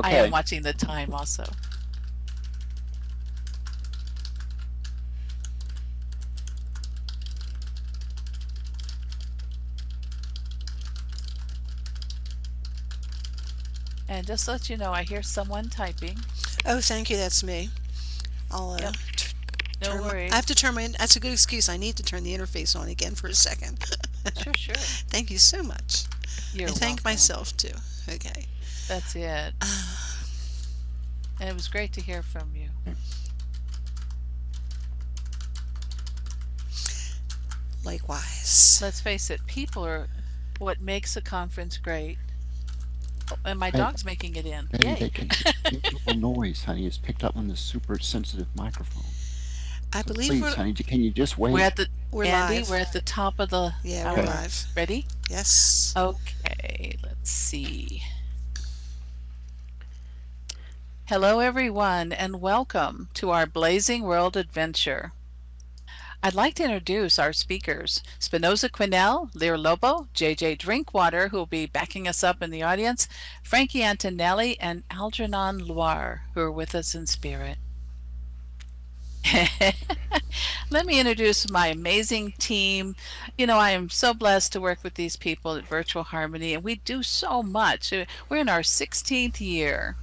I am Okay. watching the time also. And just to let you know, I hear someone typing. Oh, thank you. That's me. I'll Yep, no turn my. I have to worries. turn my. That's a good excuse. I need to turn the interface on again for a second. Sure, sure. Thank you so much. I You're thank welcome. myself too. Okay. That's it. And it was great to hear from you. Likewise. Let's face it, people are what makes a conference great. Oh, and my Betty, dog's making it in. Betty, Yay. they can. The usual noise, honey, is picked up on this super sensitive microphone. I So believe please, honey, can you just We're wait? at the we're Andy, live. we're at the top of the Yeah, we're Okay. hour. live. Ready? Yes. Okay, let's see. Hello, everyone, and welcome to our Blazing World adventure. I'd like to introduce our speakers, Spinoza Quinnell, Lear Lobo, JJ Drinkwater, who will be backing us up in the audience, Frankie Antonelli, and Algernon Loire, who are with us in spirit. Let me introduce my amazing team. You know, I am so blessed to work with these people at Virtual Harmony, and we do so much. We're in our 16th year.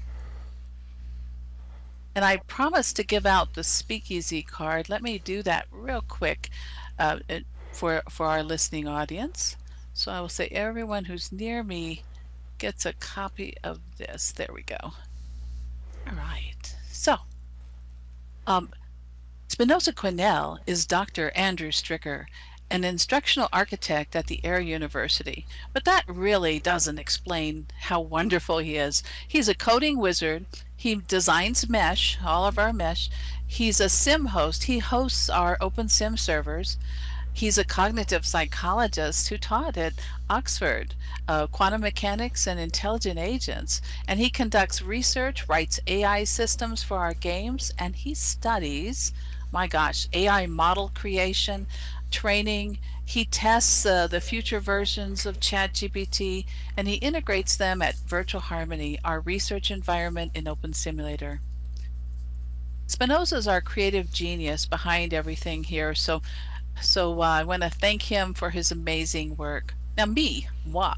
And I promised to give out the speakeasy card. Let me do that real quick uh, for our listening audience. So I will say everyone who's near me gets a copy of this. There we go. All right. So, um, Spinoza Quinnell is Dr. Andrew Stricker, an instructional architect at the Air University. But that really doesn't explain how wonderful he is. He's a coding wizard. He designs mesh, all of our mesh. He's a sim host. He hosts our open sim servers. He's a cognitive psychologist who taught at Oxford, quantum mechanics and intelligent agents. And he conducts research, writes AI systems for our games, and he studies, my gosh, AI model creation, training. He tests the future versions of ChatGPT, and he integrates them at Virtual Harmony, our research environment in Open Simulator. Spinoza is our creative genius behind everything here, so I want to thank him for his amazing work. Now, moi,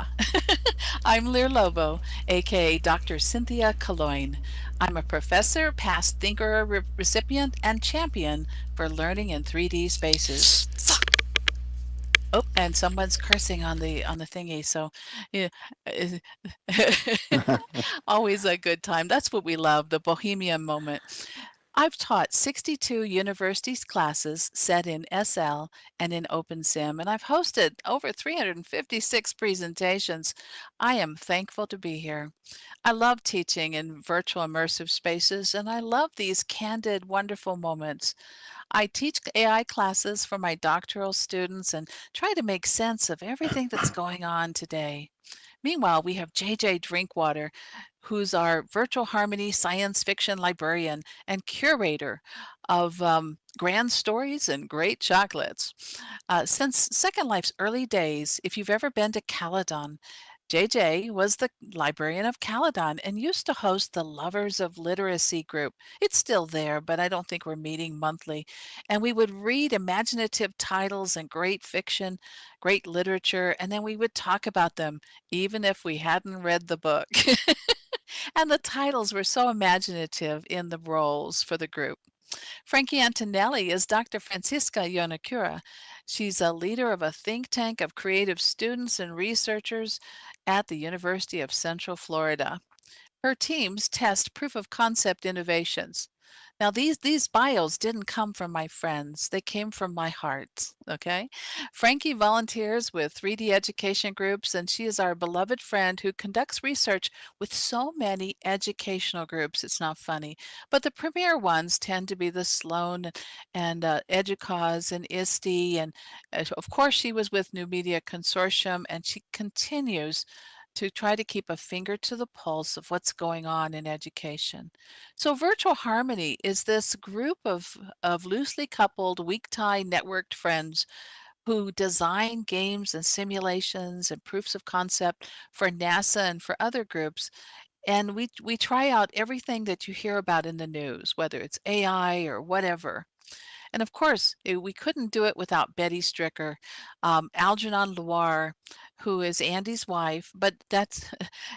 I'm Lear Lobo, aka Dr. Cynthia Calongne. I'm a professor, past thinker recipient, and champion for learning in 3D spaces. Fuck. Oh, and someone's cursing on the thingy, so yeah, always a good time. That's what we love, the bohemian moment. I've taught 62 universities classes set in SL and in OpenSim, and I've hosted over 356 presentations. I am thankful to be here. I love teaching in virtual immersive spaces, and I love these candid, wonderful moments. I teach AI classes for my doctoral students and try to make sense of everything that's going on today. Meanwhile, we have JJ Drinkwater, who's our virtual harmony science fiction librarian and curator of grand stories and great chocolates. Since Second Life's early days, if you've ever been to Caledon, JJ was the librarian of Caledon and used to host the Lovers of Literacy group. It's still there, but I don't think we're meeting monthly. And we would read imaginative titles and great fiction, great literature, and then we would talk about them, even if we hadn't read the book. And the titles were so imaginative in the roles for the group. Frankie Antonelli is Dr. Francisca Yonakura. She's a leader of a think tank of creative students and researchers at the University of Central Florida. Her teams test proof of concept innovations. Now these bios didn't come from my friends. They came from my heart, okay? Frankie volunteers with 3D education groups and she is our beloved friend who conducts research with so many educational groups. It's not funny. But the premier ones tend to be the Sloan and EDUCAUSE and ISTE and of course she was with New Media Consortium and she continues to try to keep a finger to the pulse of what's going on in education. So Virtual Harmony is this group of loosely coupled, weak-tie networked friends who design games and simulations and proofs of concept for NASA and for other groups. And we try out everything that you hear about in the news, whether it's AI or whatever. And of course, we couldn't do it without Betty Stricker, Algernon Loire, who is Andy's wife, but that's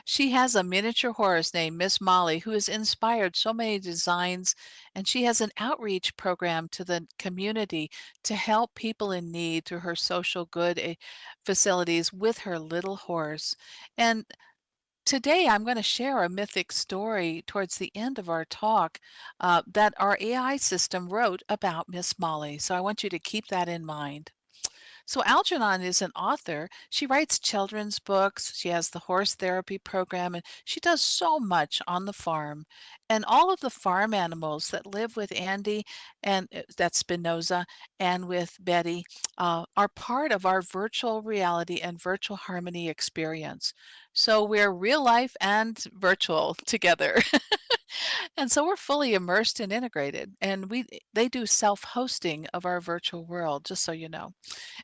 she has a miniature horse named Miss Molly who has inspired so many designs, and she has an outreach program to the community to help people in need through her social good facilities with her little horse. And today, I'm going to share a mythic story towards the end of our talk that our AI system wrote about Miss Molly. So I want you to keep that in mind. So Algernon is an author. She writes children's books. She has the horse therapy program, and she does so much on the farm. And all of the farm animals that live with Andy, and that's Spinoza, and with Betty, are part of our virtual reality and virtual harmony experience. So we're real life and virtual together. And so we're fully immersed and integrated. And they do self-hosting of our virtual world, just so you know.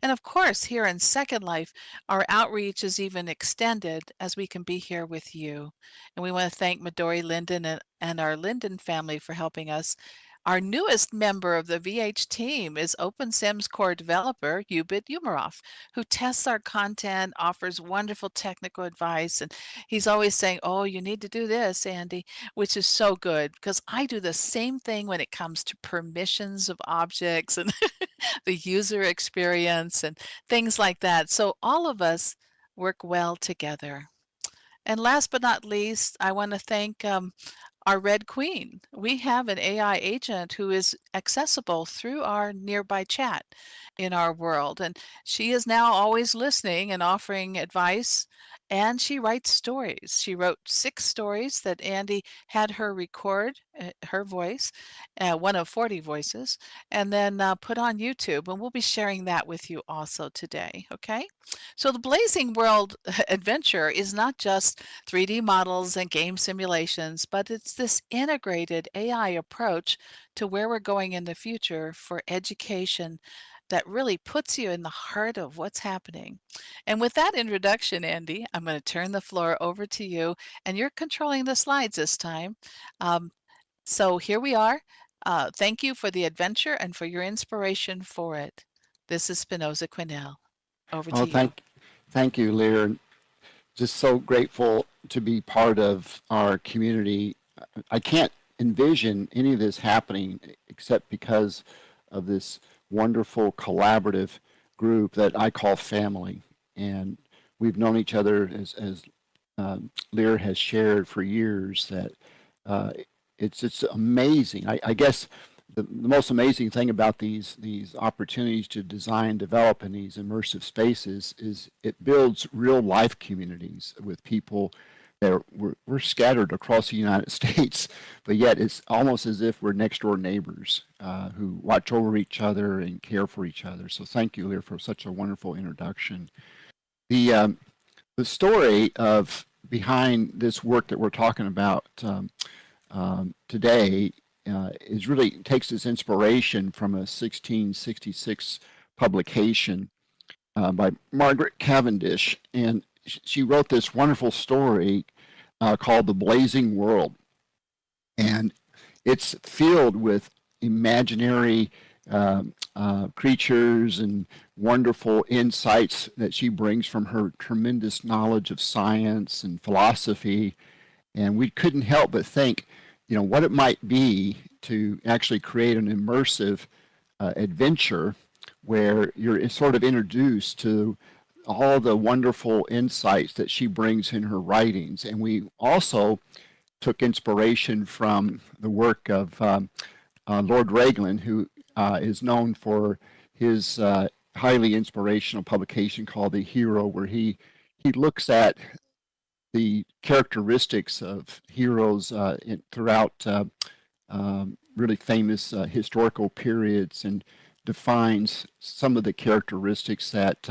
And of course, here in Second Life, our outreach is even extended as we can be here with you. And we want to thank Midori Linden and our Linden family for helping us. Our newest member of the VH team is OpenSim's core developer, Yubit Umarov, who tests our content, offers wonderful technical advice, and he's always saying, "Oh, you need to do this, Andy," which is so good because I do the same thing when it comes to permissions of objects and the user experience and things like that. So all of us work well together. And last but not least, I want to thank our Red Queen. We have an AI agent who is accessible through our nearby chat in our world. And she is now always listening and offering advice. And she writes stories. She wrote 6 stories that Andy had her record, her voice, one of 40 voices, and then put on YouTube. And we'll be sharing that with you also today. Okay? So the Blazing World adventure is not just 3D models and game simulations, but it's this integrated AI approach to where we're going in the future for education that really puts you in the heart of what's happening. And with that introduction, Andy, I'm going to turn the floor over to you, and you're controlling the slides this time. So here we are. Thank you for the adventure and for your inspiration for it. This is Spinoza Quinnell. Over Oh, to you. thank you, Lear. Just so grateful to be part of our community. I can't envision any of this happening except because of this wonderful collaborative group that I call family. And we've known each other, as Lear has shared for years, that it's amazing. I guess the most amazing thing about these opportunities to design, develop in these immersive spaces is it builds real life communities with people that we're scattered across the United States, but yet it's almost as if we're next door neighbors who watch over each other and care for each other. So thank you, Lear, for such a wonderful introduction. The story of behind this work that we're talking about today is really takes its inspiration from a 1666 publication by Margaret Cavendish, and she wrote this wonderful story called "The Blazing World," and it's filled with imaginary creatures and wonderful insights that she brings from her tremendous knowledge of science and philosophy. And we couldn't help but think, what it might be to actually create an immersive adventure where you're sort of introduced to all the wonderful insights that she brings in her writings. And we also took inspiration from the work of Lord Raglan, who is known for his highly inspirational publication called The Hero, where he looks at the characteristics of heroes throughout really famous historical periods and defines some of the characteristics that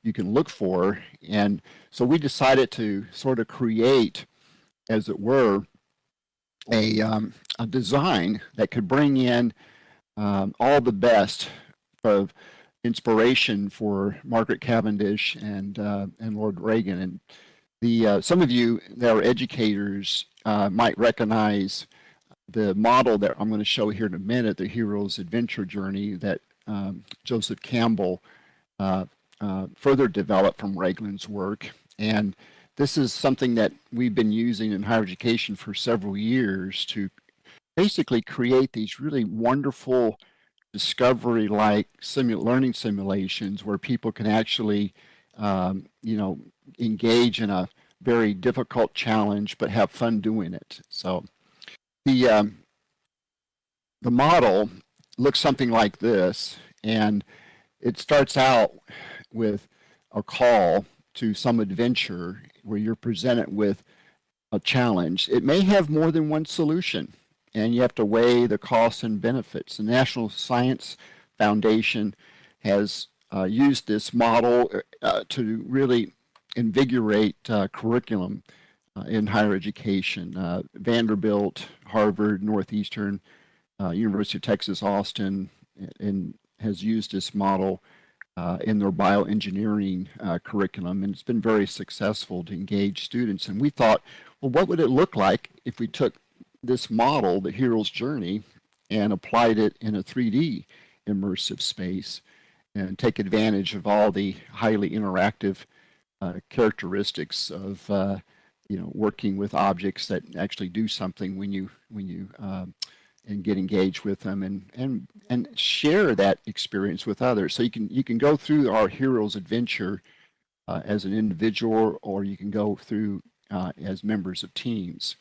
you can look for. And so we decided to sort of create, as it were, a design that could bring in all the best of inspiration for Margaret Cavendish and Lord Reagan. And Some of you that are educators might recognize the model that I'm going to show here in a minute, the hero's adventure journey that Joseph Campbell further developed from Raglan's work. And this is something that we've been using in higher education for several years to basically create these really wonderful discovery-like learning simulations where people can actually, engage in a very difficult challenge but have fun doing it. So the model looks something like this, and it starts out with a call to some adventure where you're presented with a challenge. It may have more than one solution, and you have to weigh the costs and benefits. The National Science Foundation has used this model to really invigorate curriculum in higher education. Vanderbilt, Harvard, Northeastern, University of Texas, Austin, and has used this model in their bioengineering curriculum, and it's been very successful to engage students. And we thought, well, what would it look like if we took this model, the hero's journey, and applied it in a 3D immersive space and take advantage of all the highly interactive characteristics of working with objects that actually do something when you and get engaged with them and share that experience with others. So you can go through our hero's adventure as an individual, or you can go through as members of teams.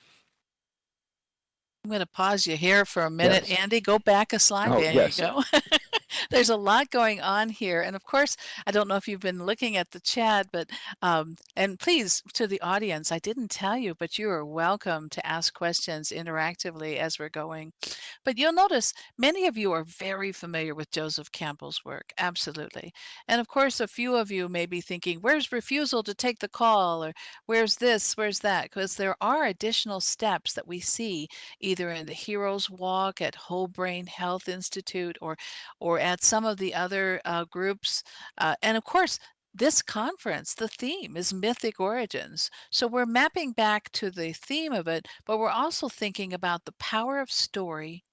I'm going to pause you here for a minute, Yes. Andy. Go back a slide. Oh, There yes. you go. There's a lot going on here. And of course, I don't know if you've been looking at the chat, but, and please, to the audience, I didn't tell you, but you are welcome to ask questions interactively as we're going. But you'll notice many of you are very familiar with Joseph Campbell's work. Absolutely. And of course, a few of you may be thinking, where's refusal to take the call? Or where's this? Where's that? Because there are additional steps that we see either in the Hero's Walk at Whole Brain Health Institute or at some of the other groups. And of course, this conference, the theme is mythic origins. So we're mapping back to the theme of it, but we're also thinking about the power of story,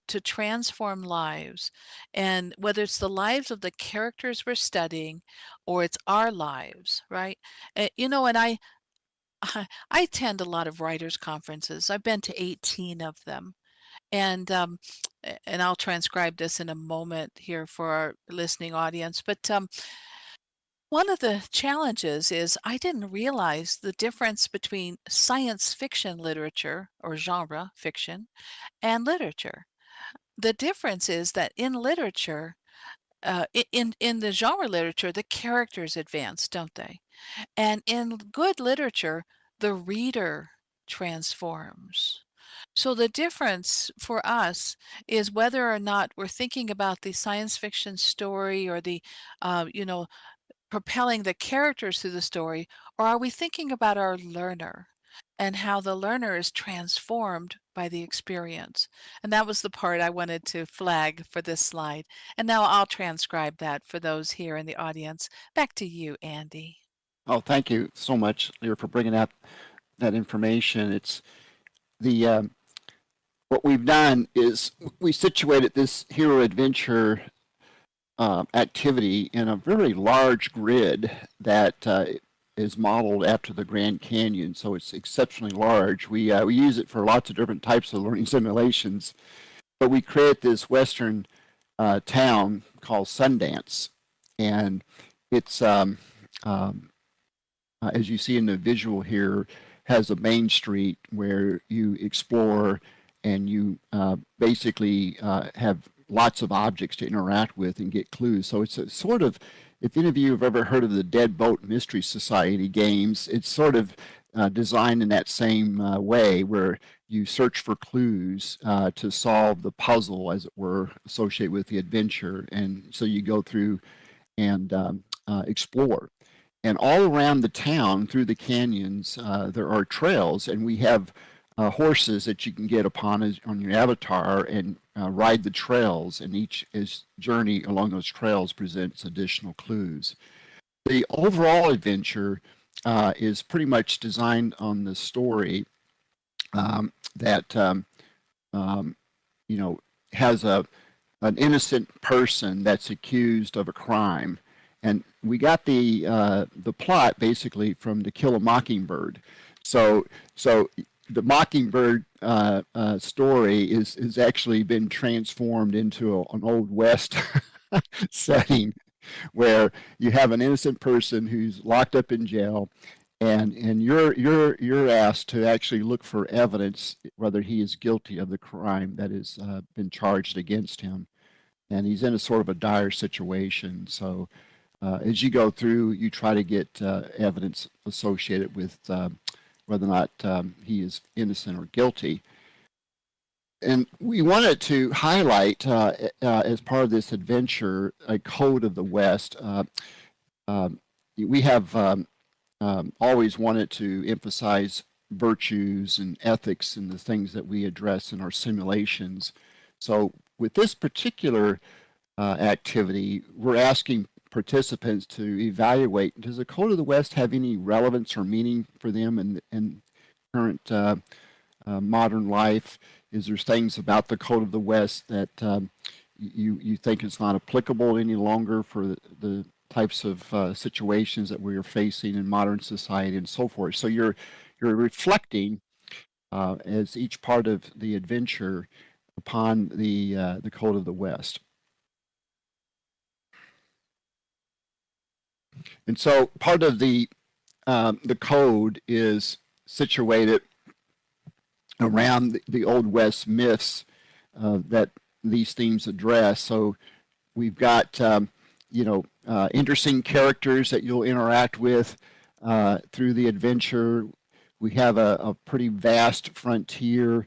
to transform lives. And whether it's the lives of the characters we're studying or it's our lives, right? And I attend a lot of writers' conferences. I've been to 18 of them. And I'll transcribe this in a moment here for our listening audience. But one of the challenges is I didn't realize the difference between science fiction literature or genre fiction and literature. The difference is that in literature, in the genre literature, the characters advance, don't they? And in good literature, the reader transforms. So the difference for us is whether or not we're thinking about the science fiction story or the, propelling the characters through the story, or are we thinking about our learner and how the learner is transformed by the experience? And that was the part I wanted to flag for this slide. And now I'll transcribe that for those here in the audience. Back to you, Andy. Oh, thank you so much, Lear, for bringing out that information. It's the what we've done is we situated this hero adventure activity in a very large grid that is modeled after the Grand Canyon, so it's exceptionally large. We use it for lots of different types of learning simulations, but we create this western town called Sundance, and it's as you see in the visual here, has a main street where you explore and you basically have lots of objects to interact with and get clues. So it's a sort of, if any of you have ever heard of the Dead Boat Mystery Society games, it's sort of designed in that same way where you search for clues to solve the puzzle, as it were, associated with the adventure. And so you go through and explore. And all around the town, through the canyons, there are trails, and we have horses that you can get upon on your avatar and ride the trails, and each journey along those trails presents additional clues. The overall adventure is pretty much designed on the story that you know, has an innocent person that's accused of a crime, and we got the plot basically from To Kill a Mockingbird. So the Mockingbird story is actually been transformed into an Old West setting where you have an innocent person who's locked up in jail, and you're asked to actually look for evidence whether he is guilty of the crime that has been charged against him, and he's in a sort of a dire situation. So as you go through, you try to get evidence associated with whether or not he is innocent or guilty. And we wanted to highlight, as part of this adventure, a code of the West. We have always wanted to emphasize virtues and ethics in the things that we address in our simulations. So with this particular activity, we're asking participants to evaluate, does the Code of the West have any relevance or meaning for them in current modern life? Is there things about the Code of the West that you think is not applicable any longer for the types of situations that we are facing in modern society and so forth? So you're reflecting as each part of the adventure upon the Code of the West. And so part of the code is situated around the Old West myths that these themes address. So we've got interesting characters that you'll interact with through the adventure. We have a pretty vast frontier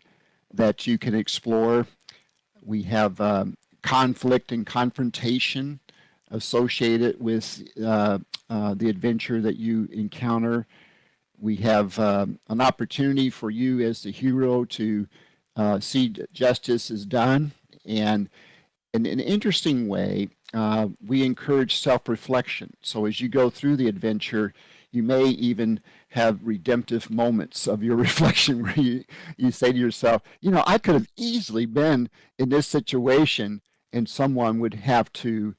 that you can explore. We have conflict and confrontation associated with the adventure that you encounter. We have an opportunity for you as the hero to see justice is done. And in an interesting way, we encourage self-reflection. So as you go through the adventure, you may even have redemptive moments of your reflection where you say to yourself, I could have easily been in this situation and someone would have to,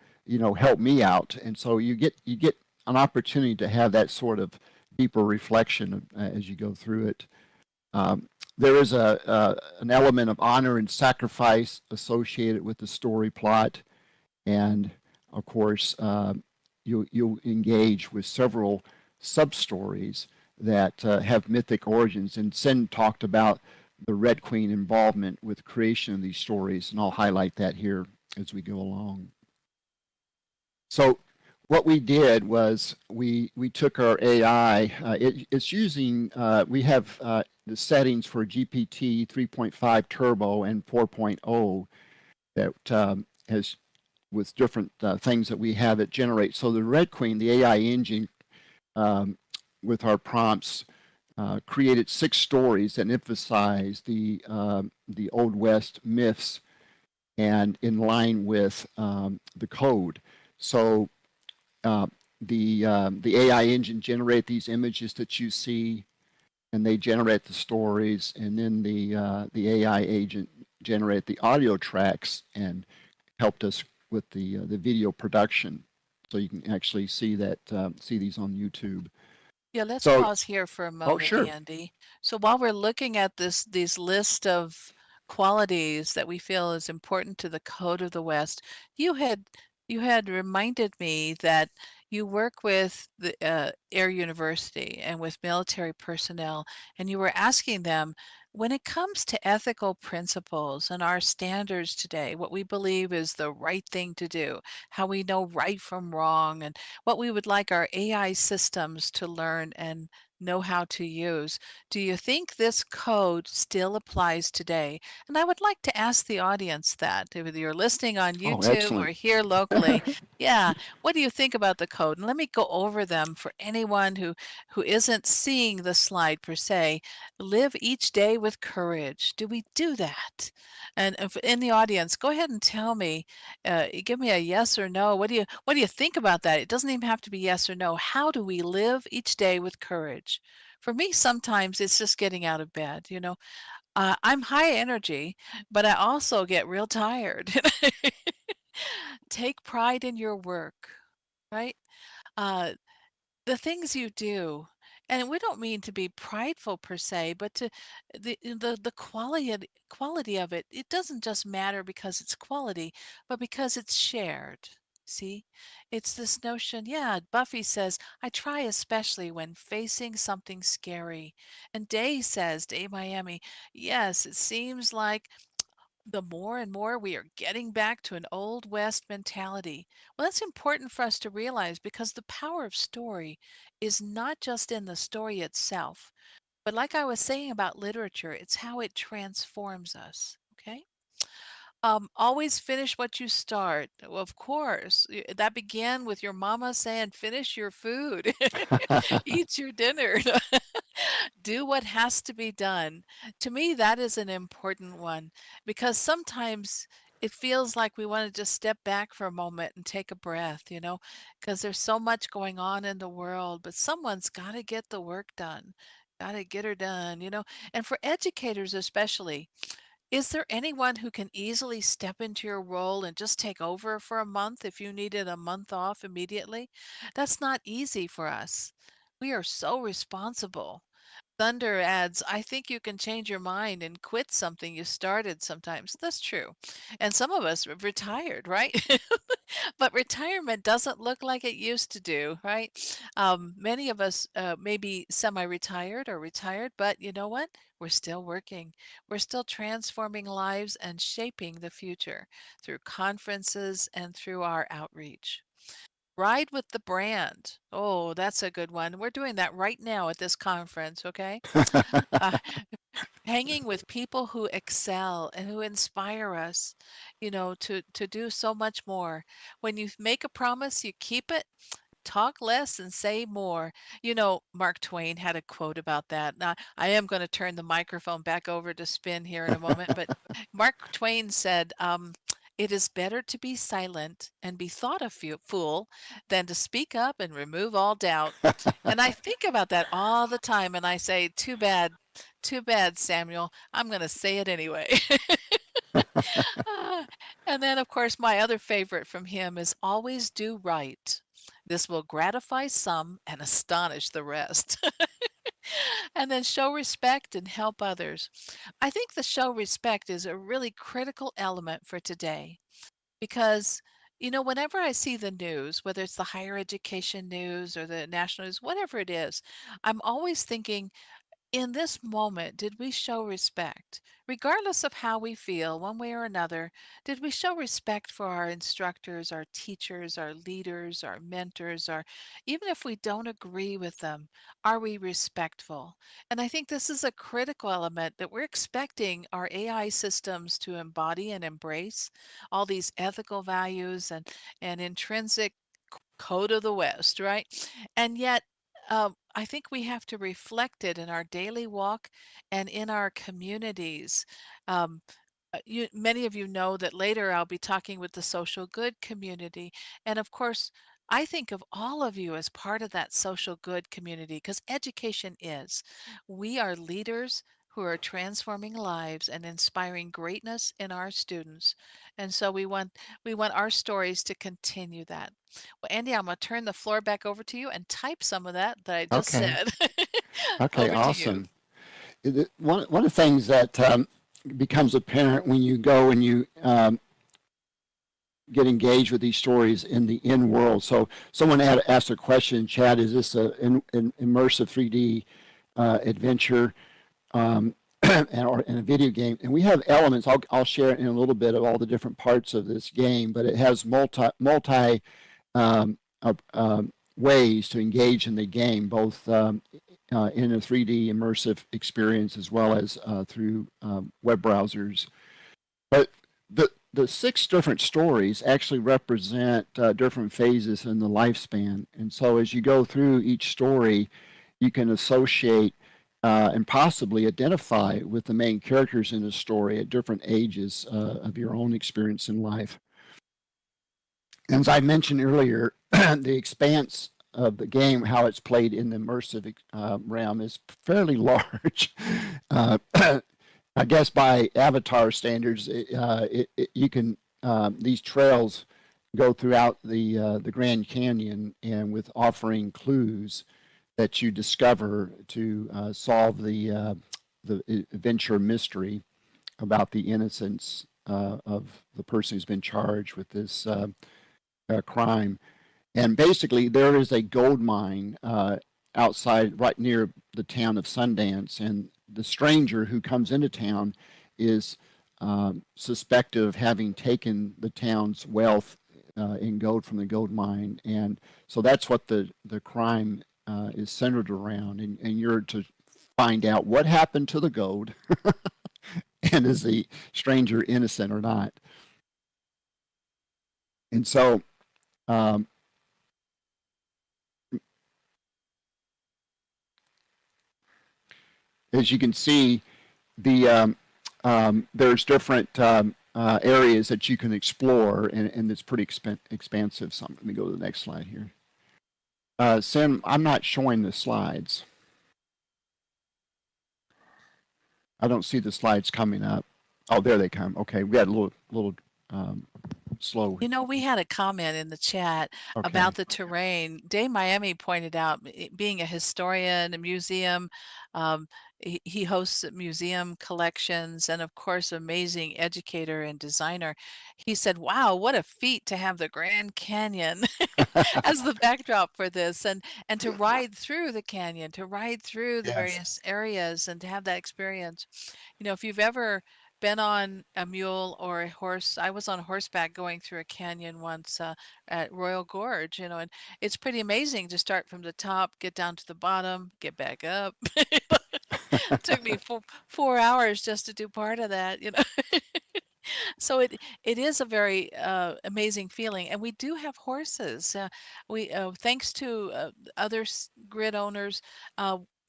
help me out. And so you get an opportunity to have that sort of deeper reflection as you go through it. There is an element of honor and sacrifice associated with the story plot, and of course, you'll engage with several sub-stories that have mythic origins. And Sen talked about the Red Queen involvement with creation of these stories, and I'll highlight that here as we go along. So what we did was we took our AI. It's using, we have the settings for GPT 3.5 Turbo and 4.0 that has with different things that we have it generate. So the Red Queen, the AI engine, with our prompts, created 6 stories that emphasize the Old West myths and in line with the code. So the AI engine generate these images that you see, and they generate the stories, and then the AI agent generate the audio tracks and helped us with the video production. So you can actually see that see these on YouTube. Yeah, let's So, pause here for a oh, moment, sure. Andy. So while we're looking at these list of qualities that we feel is important to the Code of the West, you had reminded me that you work with the Air University and with military personnel, and you were asking them, when it comes to ethical principles and our standards today, what we believe is the right thing to do, how we know right from wrong, and what we would like our AI systems to learn and know how to use. Do you think this code still applies today? And I would like to ask the audience that, whether you're listening on Oh, YouTube or excellent. here locally. Yeah, what do you think about the code? And let me go over them for anyone who isn't seeing the slide per se. Live each day with courage. Do we do that? And if in the audience, go ahead and tell me, give me a yes or no. What do you think about that? It doesn't even have to be yes or no. How do we live each day with courage? For me, sometimes it's just getting out of bed. I'm high energy, but I also get real tired. Take pride in your work, right? Uh, the things you do, and we don't mean to be prideful per se, but to the quality of it. It doesn't just matter because it's quality, but because it's shared. See, it's this notion. Yeah, Buffy says, I try especially when facing something scary. And Day says, Day Miami, yes, it seems like the more and more we are getting back to an old West mentality. Well, that's important for us to realize because the power of story is not just in the story itself, but like I was saying about literature, it's how it transforms us. Okay. Always finish what you start. Well, of course, that began with your mama saying, finish your food, eat your dinner. Do what has to be done. To me, that is an important one because sometimes it feels like we want to just step back for a moment and take a breath, because there's so much going on in the world, but someone's got to get the work done, got to get her done. And for educators especially, is there anyone who can easily step into your role and just take over for a month if you needed a month off immediately? That's not easy for us. We are so responsible. Thunder adds, I think you can change your mind and quit something you started sometimes. That's true. And some of us have retired, right? But retirement doesn't look like it used to do, right? Many of us may be semi retired or retired, but you know what? We're still working. We're still transforming lives and shaping the future through conferences and through our outreach. Ride with the brand. Oh, that's a good one. We're doing that right now at this conference, okay? Uh, Hanging with people who excel and who inspire us, to do so much more. When you make a promise, you keep it. Talk less and say more. Mark Twain had a quote about that. Now, I am going to turn the microphone back over to Spin here in a moment, but Mark Twain said, it is better to be silent and be thought a fool than to speak up and remove all doubt. And I think about that all the time and I say, too bad, Samuel. I'm going to say it anyway. Ah, and then, of course, my other favorite from him is always do right. This will gratify some and astonish the rest. And then show respect and help others. I think the show respect is a really critical element for today because, whenever I see the news, whether it's the higher education news or the national news, whatever it is, I'm always thinking, in this moment, did we show respect? Regardless of how we feel, one way or another, did we show respect for our instructors, our teachers, our leaders, our mentors, even if we don't agree with them, are we respectful? And I think this is a critical element that we're expecting our AI systems to embody and embrace all these ethical values and intrinsic code of the West, right? And yet, I think we have to reflect it in our daily walk and in our communities. Um, Many of you know that later I'll be talking with the social good community. And of course, I think of all of you as part of that social good community because education is. We are leaders who are transforming lives and inspiring greatness in our students. And so we want our stories to continue that. Well, Andy, I'm going to turn the floor back over to you and type some of that I just Okay. said. Okay. Over to you. Awesome. One of the things that becomes apparent when you go and you get engaged with these stories in the in world. So someone had asked a question, Chad, is this an immersive 3D adventure or in a video game? And we have elements, I'll share in a little bit of all the different parts of this game, but it has multi um, ways to engage in the game, both in a 3D immersive experience as well as through web browsers. But the six different stories actually represent different phases in the lifespan. And so as you go through each story, you can associate and possibly identify with the main characters in a story at different ages of your own experience in life. And as I mentioned earlier, the expanse of the game, how it's played in the immersive realm, is fairly large. I guess by Avatar standards, you can these trails go throughout the Grand Canyon, and with offering clues that you discover to solve the adventure mystery about the innocence of the person who's been charged with this crime. And basically, there is a gold mine outside, right near the town of Sundance, and the stranger who comes into town is suspected of having taken the town's wealth in gold from the gold mine. And so that's what the crime is centered around. And you're to find out what happened to the gold and is the stranger innocent or not. And so as you can see, there's different areas that you can explore, and it's pretty expansive. So let me go to the next slide here. Sim, I'm not showing the slides. I don't see the slides coming up. Oh, there they come. Okay, we had a little slow. You know, we had a comment in the chat Okay. about the terrain. Dave Miami pointed out, being a historian, a museum, he hosts museum collections, and of course, amazing educator and designer. He said, wow, what a feat to have the Grand Canyon as the backdrop for this, and to ride through the canyon, to ride through the Yes. various areas, and to have that experience. You know, if you've ever been on a mule or a horse, I was on horseback going through a canyon once at Royal Gorge, you know, and it's pretty amazing to start from the top, get down to the bottom, get back up. It took me 4 hours just to do part of that, you know. So it is a very amazing feeling, and we do have horses. We thanks to other grid owners,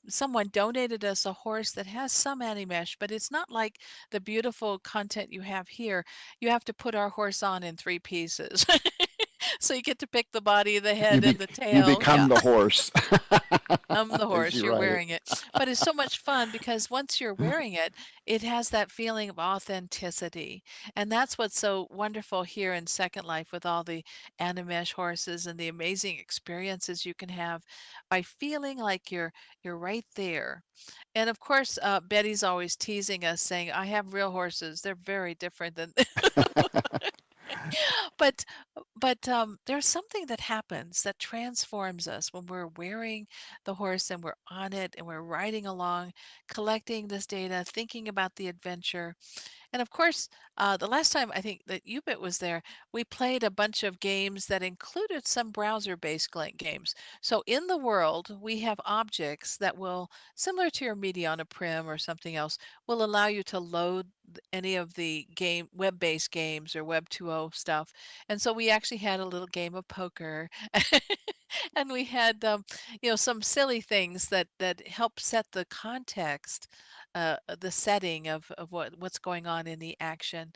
someone donated us a horse that has some animesh, but it's not like the beautiful content you have here. You have to put our horse on in 3 pieces. So you get to pick the body, the head, and the You tail. become Yeah. the horse. I'm the As horse, you you're ride it. wearing it. But it's so much fun because once you're wearing it, it has that feeling of authenticity. And that's what's so wonderful here in Second Life with all the Animesh horses and the amazing experiences you can have by feeling like you're right there. And of course, Betty's always teasing us saying, I have real horses. They're very different than but there's something that happens that transforms us when we're wearing the horse and we're on it and we're riding along, collecting this data, thinking about the adventure. And of course, the last time I think that Ubit was there, we played a bunch of games that included some browser-based games. So in the world, we have objects that will, similar to your Mediana Prim or something else, will allow you to load any of the web-based games or Web 2.0 stuff. And so we actually had a little game of poker, and we had you know, some silly things that help set the context, the setting of what's going on in the action.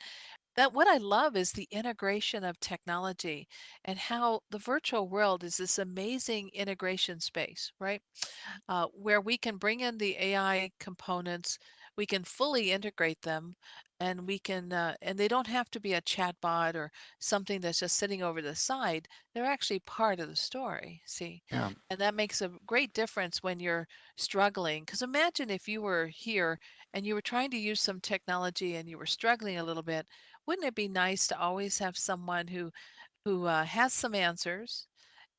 That what I love is the integration of technology and how the virtual world is this amazing integration space, right? Where we can bring in the AI components, we can fully integrate them, and we can, and they don't have to be a chatbot or something that's just sitting over the side. They're actually part of the story, see? Yeah. And that makes a great difference when you're struggling. Because imagine if you were here and you were trying to use some technology and you were struggling a little bit. Wouldn't it be nice to always have someone who has some answers,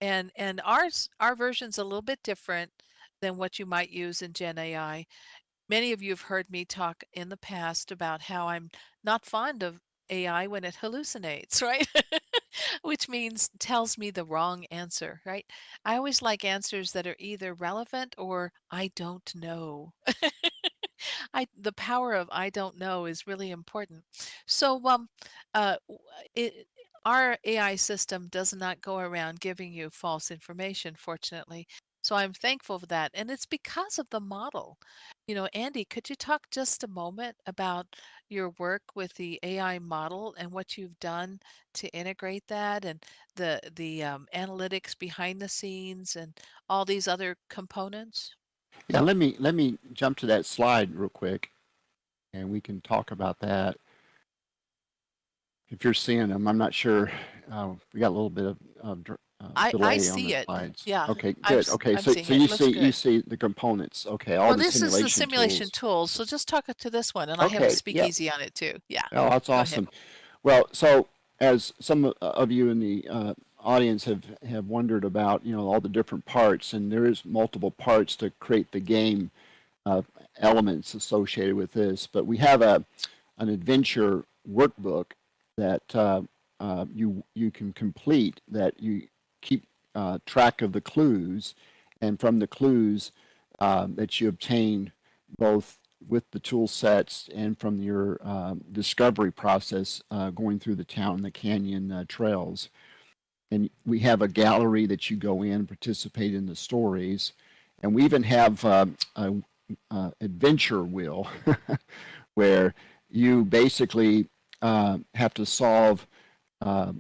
and our version's a little bit different than what you might use in Gen AI. Many of you have heard me talk in the past about how I'm not fond of AI when it hallucinates, right? which means tells me the wrong answer, right? I always like answers that are either relevant or I don't know. The power of I don't know is really important. So, it, our AI system does not go around giving you false information, fortunately. So I'm thankful for that. And it's because of the model. Andy, could you talk just a moment about your work with the AI model and what you've done to integrate that and the analytics behind the scenes and all these other components? Yeah, let me jump to that slide real quick, and we can talk about that. If you're seeing them, I'm not sure. We got a little bit of I delay on the see it. slides. Yeah, Okay, good. Okay, I'm so seeing so it. you It looks see good. the components. Okay, all Well, the this is the simulation simulation tools. tools, so just talk to this one, and I have a Okay, yep. speakeasy on it too. Yeah, Oh, that's go ahead. awesome. Well, so as some of you in the audience have wondered about, all the different parts, and there is multiple parts to create the game elements associated with this. But we have an adventure workbook that you can complete, that you keep track of the clues, and from the clues that you obtain both with the tool sets and from your discovery process going through the town, the canyon trails. And we have a gallery that you go in, participate in the stories, and we even have a adventure wheel where you basically have to solve uh,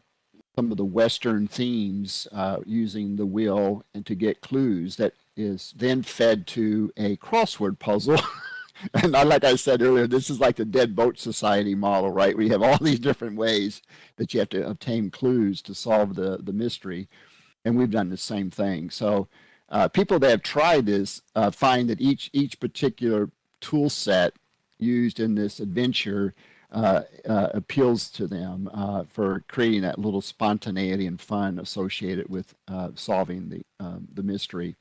some of the Western themes using the wheel and to get clues that is then fed to a crossword puzzle. And like I said earlier, this is like the Dead Boat Society model, right? We have all these different ways that you have to obtain clues to solve the mystery. And we've done the same thing. So people that have tried this find that each particular tool set used in this adventure appeals to them for creating that little spontaneity and fun associated with solving the mystery.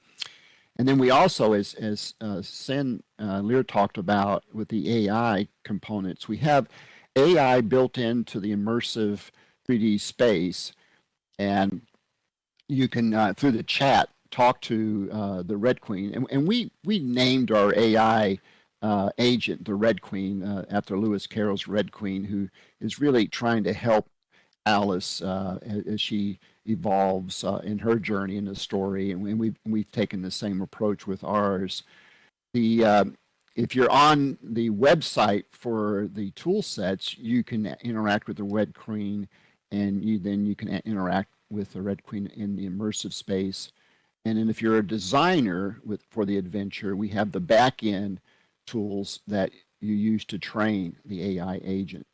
And then we also, as Sen Lear talked about with the AI components, we have AI built into the immersive 3D space, and you can through the chat talk to the Red Queen, and we named our AI agent the Red Queen after Lewis Carroll's Red Queen, who is really trying to help Alice as she evolves in her journey in the story, and we've taken the same approach with ours. The if you're on the website for the tool sets, you can interact with the Red Queen, and you can interact with the Red Queen in the immersive space. And then if you're a designer for the adventure, we have the back end tools that you use to train the AI agent.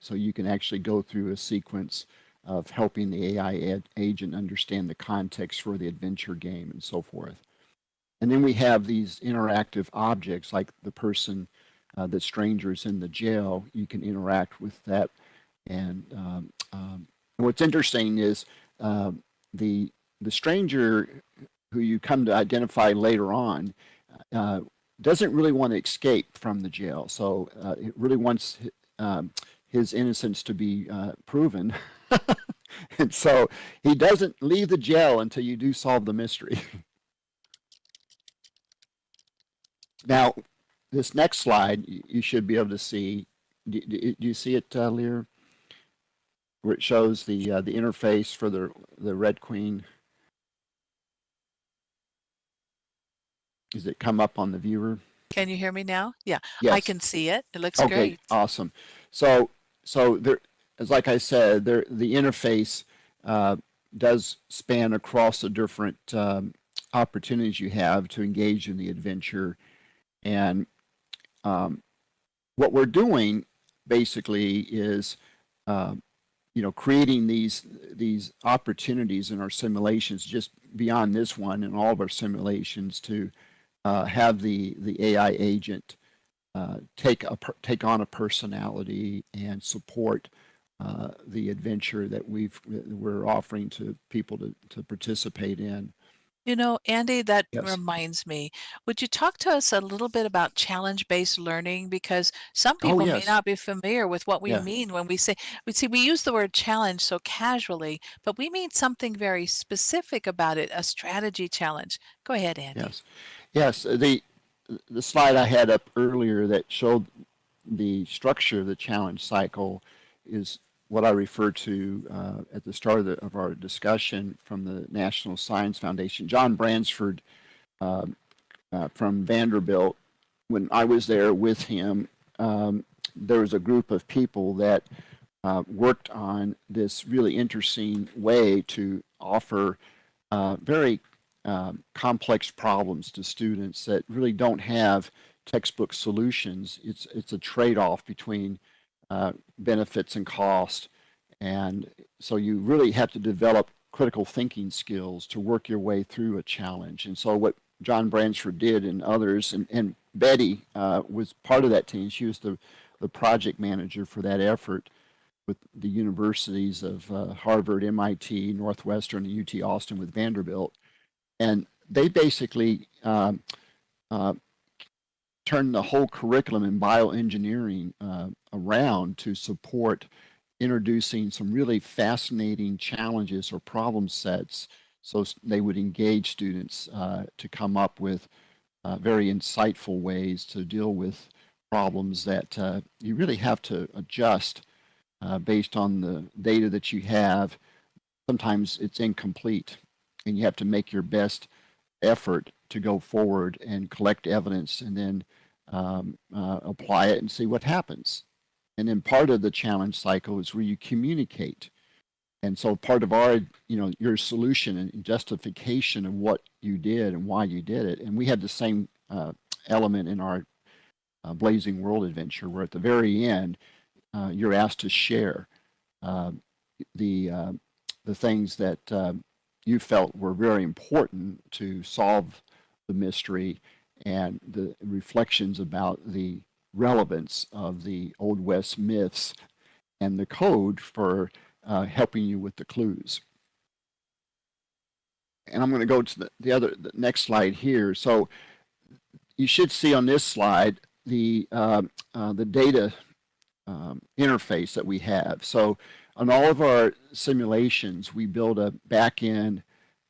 So you can actually go through a sequence of helping the AI agent understand the context for the adventure game and so forth. And then we have these interactive objects like the person, the strangers in the jail. You can interact with that. And what's interesting is the stranger who you come to identify later on uh, doesn't really want to escape from the jail. So it really wants his innocence to be proven. And so he doesn't leave the jail until you do solve the mystery. Now, this next slide, you should be able to see. Do you see it, Lear? Where it shows the interface for the Red Queen. Does it come up on the viewer? Can you hear me now? Yeah, I Yes. can see it. It looks Okay, great. awesome. So there, as like I said, the interface does span across the different opportunities you have to engage in the adventure, and what we're doing basically is, creating these opportunities in our simulations, just beyond this one, and all of our simulations to have the AI agent take on a personality and support the adventure that we're offering to people to participate in. You know, Andy, that Yes. reminds me, would you talk to us a little bit about challenge-based learning? Because some Oh, people may yes. not be familiar with what we Yeah. mean when we use the word challenge so casually, but we mean something very specific about it, a strategy challenge. Go ahead, Andy. Yes. Yes. The slide I had up earlier that showed the structure of the challenge cycle is what I referred to at the start of our discussion from the National Science Foundation. John Bransford from Vanderbilt, when I was there with him, there was a group of people that worked on this really interesting way to offer very complex problems to students that really don't have textbook solutions. It's a trade-off between benefits and cost, and so you really have to develop critical thinking skills to work your way through a challenge. And so what John Bransford did and others, and Betty was part of that team. She was the project manager for that effort with the universities of Harvard, MIT, Northwestern, and UT Austin with Vanderbilt. And they basically turned the whole curriculum in bioengineering around to support introducing some really fascinating challenges or problem sets so they would engage students to come up with very insightful ways to deal with problems that you really have to adjust based on the data that you have. Sometimes it's incomplete, and you have to make your best effort to go forward and collect evidence and then apply it and see what happens. And then part of the challenge cycle is where you communicate. And so part of our, your solution and justification of what you did and why you did it. And we had the same element in our Blazing World adventure, where at the very end, you're asked to share the things that you felt were very important to solve the mystery and the reflections about the relevance of the Old West myths and the code for helping you with the clues. And I'm going to go to the next slide here. So you should see on this slide the data interface that we have. So on all of our simulations, we build a back-end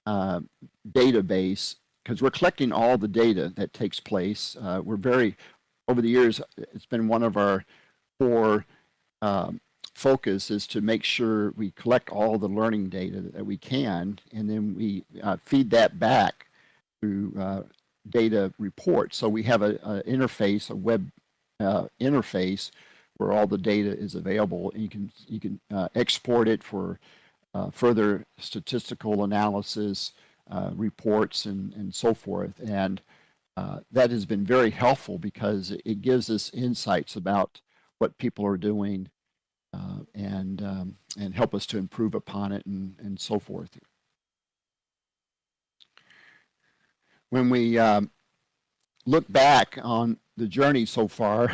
database because we're collecting all the data that takes place. Over the years, it's been one of our core focus is to make sure we collect all the learning data that we can, and then we feed that back through data reports. So we have a interface, a web interface where all the data is available. And you can export it for further statistical analysis, reports, and so forth. And that has been very helpful because it gives us insights about what people are doing and help us to improve upon it and so forth. When we look back on the journey so far,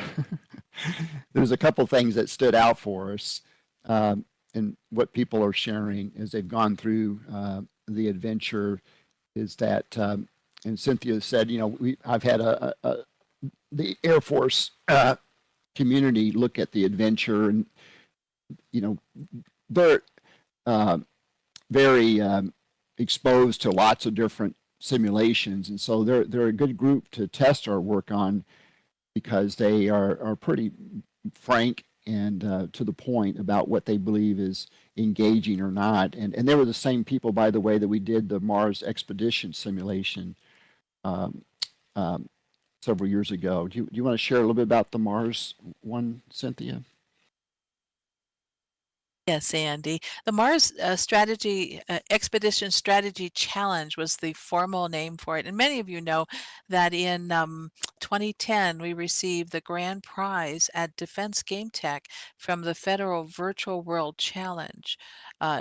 there's a couple things that stood out for us and what people are sharing as they've gone through the adventure is that, and Cynthia said, I've had the Air Force community look at the adventure, and they're very exposed to lots of different simulations, and so they're a good group to test our work on because they are pretty frank and to the point about what they believe is engaging or not. And they were the same people, by the way, that we did the Mars expedition simulation several years ago. Do you want to share a little bit about the Mars one, Cynthia? Yes, Andy. The Mars Expedition Strategy Challenge was the formal name for it. And many of you know that in 2010, we received the grand prize at Defense Game Tech from the Federal Virtual World Challenge,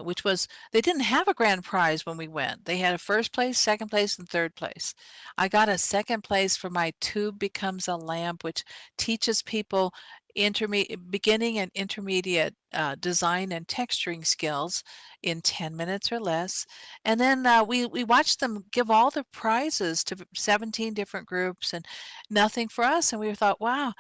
which was, they didn't have a grand prize when we went. They had a first place, second place, and third place. I got a second place for my Tube Becomes a Lamp, which teaches people beginning and intermediate design and texturing skills in 10 minutes or less. And then we watched them give all the prizes to 17 different groups and nothing for us. And we thought, wow,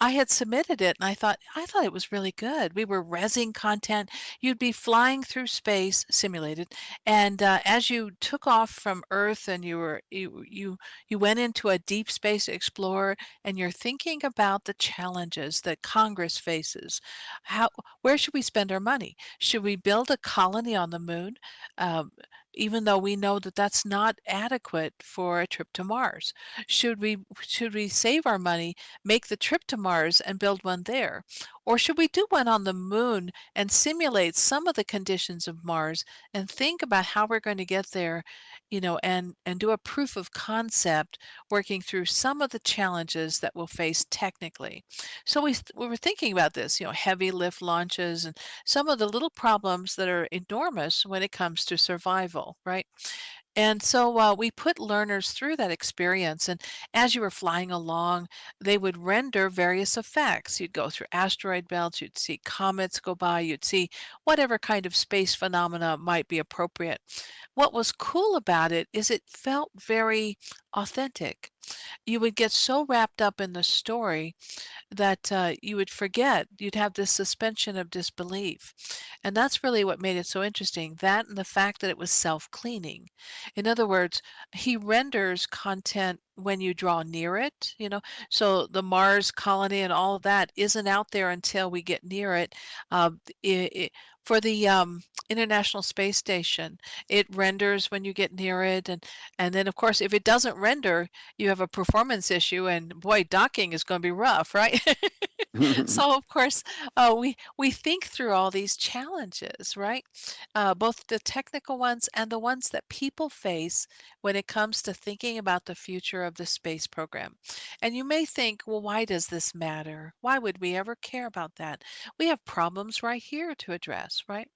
I had submitted it and I thought it was really good. We were resing content. You'd be flying through space, simulated, and as you took off from Earth and you went into a deep space explorer, and you're thinking about the challenges that Congress faces. How where should we spend our money? Should we build a colony on the moon? Um, Even though we know that that's not adequate for a trip to Mars. Should we save our money, make the trip to Mars and build one there? Or should we do one on the moon and simulate some of the conditions of Mars and think about how we're going to get there, and do a proof of concept working through some of the challenges that we'll face technically. So we were thinking about this, heavy lift launches and some of the little problems that are enormous when it comes to survival, right? And so we put learners through that experience. And as you were flying along, they would render various effects. You'd go through asteroid belts, you'd see comets go by, you'd see whatever kind of space phenomena might be appropriate. What was cool about it is it felt very authentic. You would get so wrapped up in the story that you would forget. You'd have this suspension of disbelief. And that's really what made it so interesting. That and the fact that it was self-cleaning. In other words, he renders content when you draw near it. So the Mars colony and all of that isn't out there until we get near it. For the International Space Station, it renders when you get near it, and then of course if it doesn't render, you have a performance issue, and boy, docking is going to be rough, right? So of course, we think through all these challenges, right? Both the technical ones and the ones that people face when it comes to thinking about the future of the space program. And you may think, well, why does this matter? Why would we ever care about that? We have problems right here to address, right?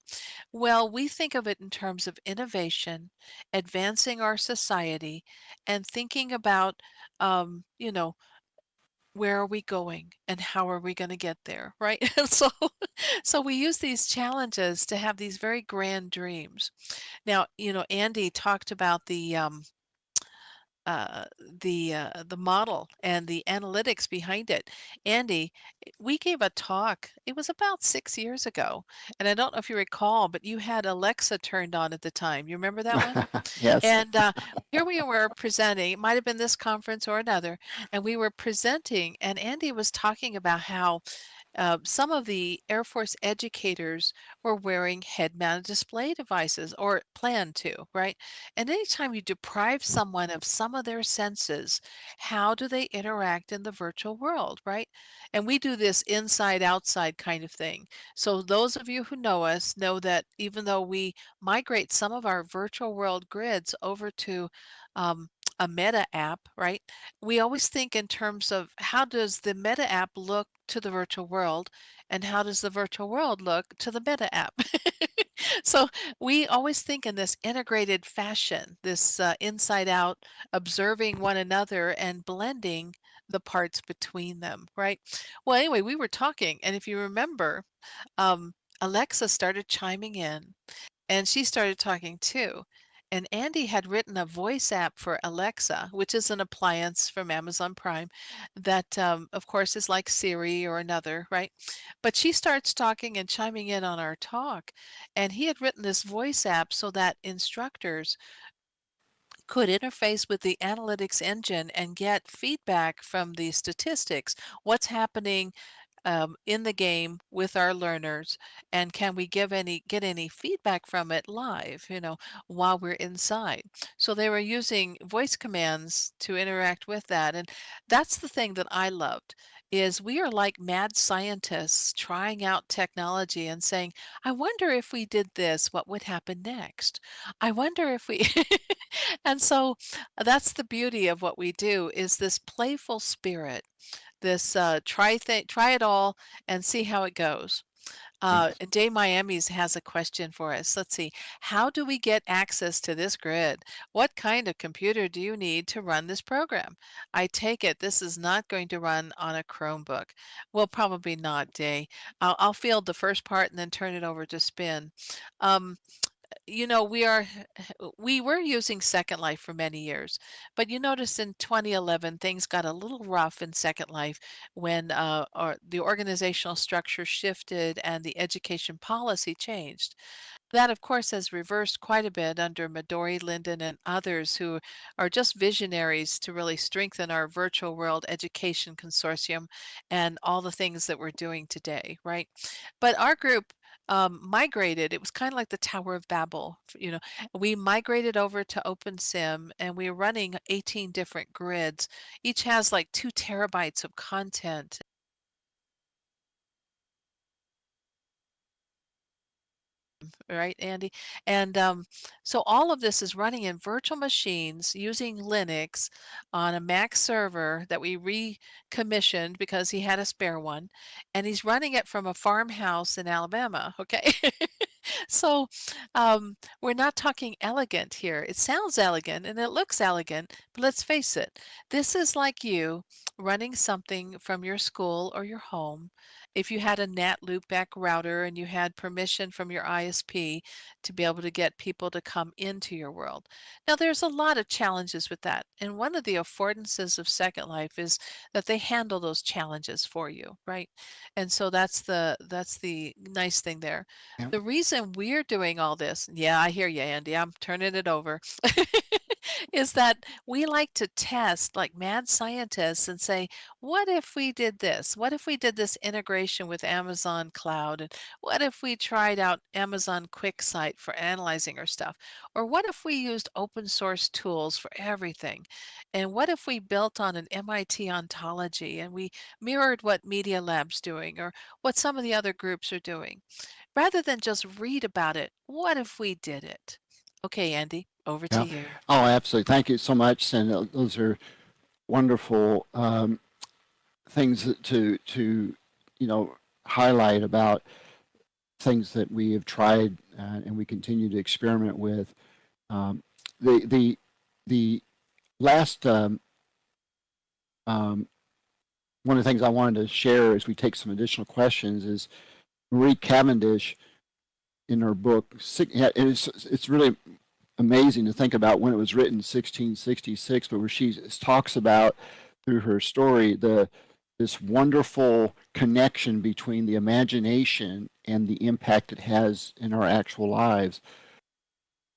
Well, we think of it in terms of innovation, advancing our society, and thinking about, um, you know, where are we going and how are we going to get there, right? So we use these challenges to have these very grand dreams. Now, Andy talked about uh, the model and the analytics behind it. Andy, we gave a talk. It was about 6 years ago, and I don't know if you recall, but you had Alexa turned on at the time. You remember that one? Yes. And here we were presenting. It might have been this conference or another, and we were presenting, and Andy was talking about how some of the Air Force educators were wearing head-mounted display devices or plan to, right? And anytime you deprive someone of some of their senses, how do they interact in the virtual world, right? And we do this inside outside kind of thing. So those of you who know us know that even though we migrate some of our virtual world grids over to um, a meta app, right? We always think in terms of how does the meta app look to the virtual world and how does the virtual world look to the meta app. So we always think in this integrated fashion, this inside out, observing one another and blending the parts between them, right? Well, anyway, we were talking, and if you remember, Alexa started chiming in and she started talking too. And Andy had written a voice app for Alexa, which is an appliance from Amazon Prime that, of course, is like Siri or another, right? But she starts talking and chiming in on our talk. And he had written this voice app so that instructors could interface with the analytics engine and get feedback from the statistics. What's happening in the game with our learners, and can we get any feedback from it live, while we're inside. So they were using voice commands to interact with that, and that's the thing that I loved is we are like mad scientists trying out technology and saying, I wonder if we did this, what would happen next? I wonder if we and so that's the beauty of what we do is this playful spirit, this try it all and see how it goes. Thanks. Day Miami's has a question for us. Let's see. How do we get access to this grid? What kind of computer do you need to run this program? I take it this is not going to run on a Chromebook. Well, probably not, Day. I'll field the first part and then turn it over to Spin. Um, you know, we were using Second Life for many years, but you notice in 2011 things got a little rough in Second Life when the organizational structure shifted and the education policy changed. That, of course, has reversed quite a bit under Midori, Linden, and others who are just visionaries to really strengthen our virtual world education consortium and all the things that we're doing today, right? But our group migrated. It was kind of like the Tower of Babel. We migrated over to OpenSim and we're running 18 different grids. Each has like 2 terabytes of content. Right, Andy? And so all of this is running in virtual machines using Linux on a Mac server that we recommissioned because he had a spare one, and he's running it from a farmhouse in Alabama, okay? So we're not talking elegant here. It sounds elegant and it looks elegant, but let's face it, this is like you running something from your school or your home. If you had a NAT loopback router and you had permission from your ISP to be able to get people to come into your world. Now, there's a lot of challenges with that. And one of the affordances of Second Life is that they handle those challenges for you, right? And so that's the nice thing there. Yeah. The reason we're doing all this, yeah, I hear you, Andy, I'm turning it over, is that we like to test like mad scientists and say, what if we did this? What if we did this integration with Amazon Cloud? And what if we tried out Amazon QuickSight for analyzing our stuff? Or what if we used open source tools for everything? And what if we built on an MIT ontology and we mirrored what Media Lab's doing or what some of the other groups are doing? Rather than just read about it, what if we did it? Okay, Andy, over to Yeah. you. Oh, absolutely. Thank you so much. And those are wonderful things to highlight about things that we have tried and we continue to experiment with. The last one of the things I wanted to share as we take some additional questions is Marie Cavendish in her book. It's really amazing to think about when it was written, 1666, but where she talks about through her story this wonderful connection between the imagination and the impact it has in our actual lives.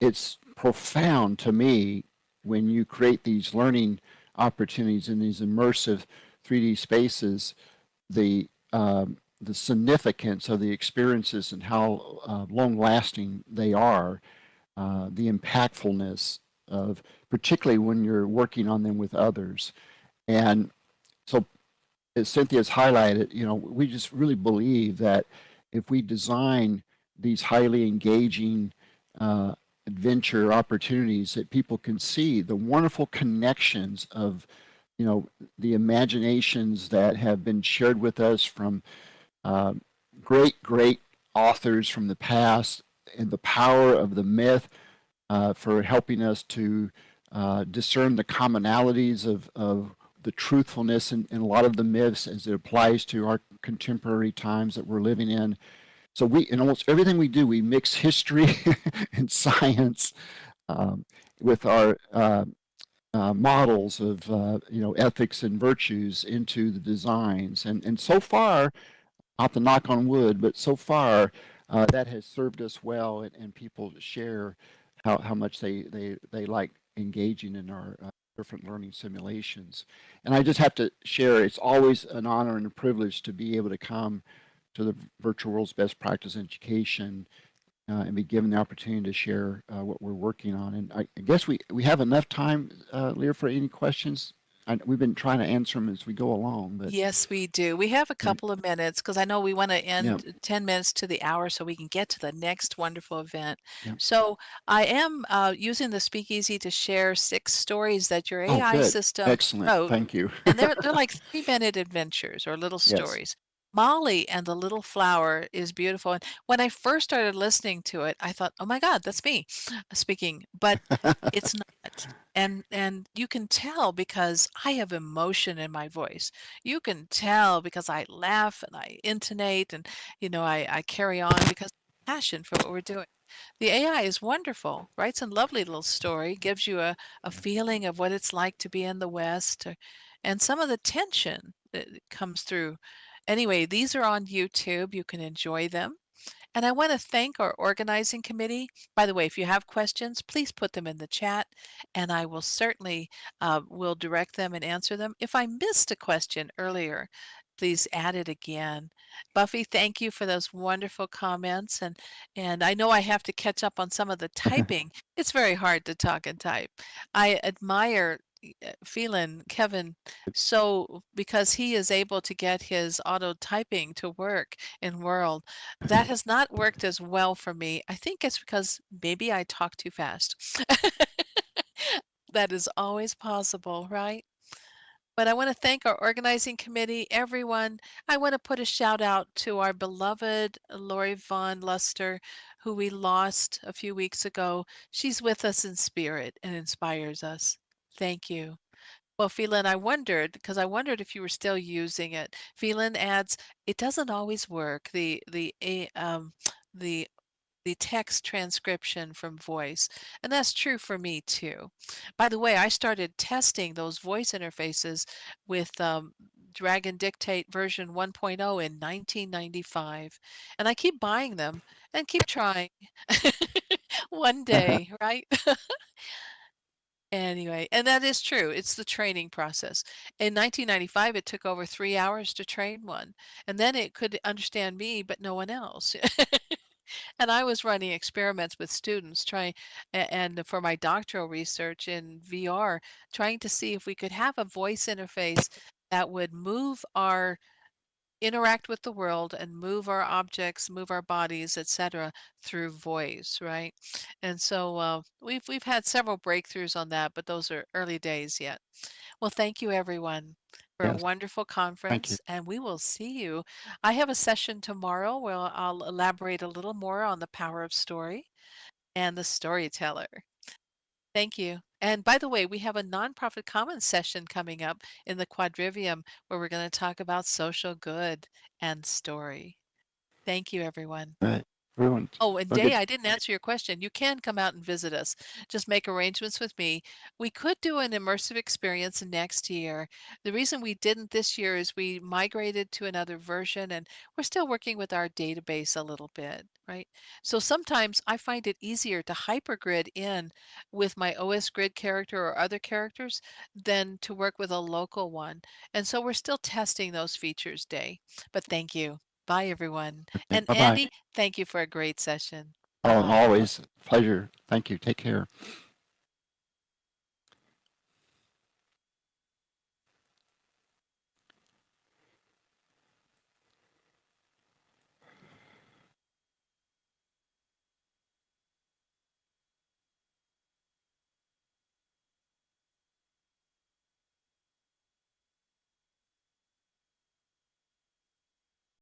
It's profound to me when you create these learning opportunities in these immersive 3D spaces, the significance of the experiences and how long-lasting they are, the impactfulness of, particularly when you're working on them with others. And so, as Cynthia's highlighted, we just really believe that if we design these highly engaging adventure opportunities, that people can see the wonderful connections of, the imaginations that have been shared with us from great authors from the past, and the power of the myth for helping us to discern the commonalities of the truthfulness in a lot of the myths as it applies to our contemporary times that we're living in. So in almost everything we do, we mix history and science with our models of ethics and virtues into the designs. And so far, not to knock on wood, but so far that has served us well, and people share how much they like engaging in our different learning simulations. And I just have to share, it's always an honor and a privilege to be able to come to the Virtual World's Best Practice Education and be given the opportunity to share what we're working on. And I guess we have enough time, Leah, for any questions. We've been trying to answer them as we go along. But Yes, we do. We have a couple of minutes because I know we want to yeah, end 10 minutes to the hour so we can get to the next wonderful event. yeah. So I am using the Speakeasy to share 6 stories that your Oh, AI good. system Excellent. wrote, Thank you. and they're like 3-minute adventures or little Yes. stories. Molly and the Little Flower is beautiful. And when I first started listening to it, I thought, "Oh my God, that's me speaking," but it's not. And you can tell because I have emotion in my voice. You can tell because I laugh and I intonate and I carry on because passion for what we're doing. The AI is wonderful, writes a lovely little story, gives you a feeling of what it's like to be in the West, and some of the tension that comes through. Anyway, these are on YouTube. You can enjoy them. And I want to thank our organizing committee. By the way, if you have questions, please put them in the chat, and I will certainly will direct them and answer them. If I missed a question earlier, please add it again. Buffy, thank you for those wonderful comments, and I know I have to catch up on some of the typing. It's very hard to talk and type. I admire Phelan, Kevin, so because he is able to get his auto typing to work in World. That has not worked as well for me. I think it's because maybe I talk too fast. That is always possible, right? But I want to thank our organizing committee, everyone. I want to put a shout out to our beloved Lori Von Luster, who we lost a few weeks ago. She's with us in spirit and inspires us. Thank you. Well, Phelan, because I wondered if you were still using it. Phelan adds, it doesn't always work. The the text transcription from voice. And that's true for me too. By the way, I started testing those voice interfaces with Dragon Dictate version 1.0 in 1995. And I keep buying them and keep trying. One day, right? Anyway, and that is true. It's the training process. In 1995, it took over 3 hours to train one. And then it could understand me, but no one else. And I was running experiments with students and for my doctoral research in VR, trying to see if we could have a voice interface that would interact with the world and move our objects, move our bodies, etc., through voice, right? And so we've had several breakthroughs on that, but those are early days yet. Well, thank you everyone for a Yes, wonderful thank you. conference, and we will see you. I have a session tomorrow where I'll elaborate a little more on the power of story and the storyteller. Thank you. And by the way, we have a nonprofit commons session coming up in the quadrivium where we're going to talk about social good and story. Thank you, everyone. Right. Everyone, Oh, and have a Day, good. I didn't answer your question. You can come out and visit us. Just make arrangements with me. We could do an immersive experience next year. The reason we didn't this year is we migrated to another version and we're still working with our database a little bit, right? So sometimes I find it easier to hypergrid in with my OS grid character or other characters than to work with a local one. And so we're still testing those features, Day. But thank you. Bye, everyone. Okay, And bye bye. Andy, thank you for a great session. Oh, Bye-bye. always pleasure. Thank you. Take care.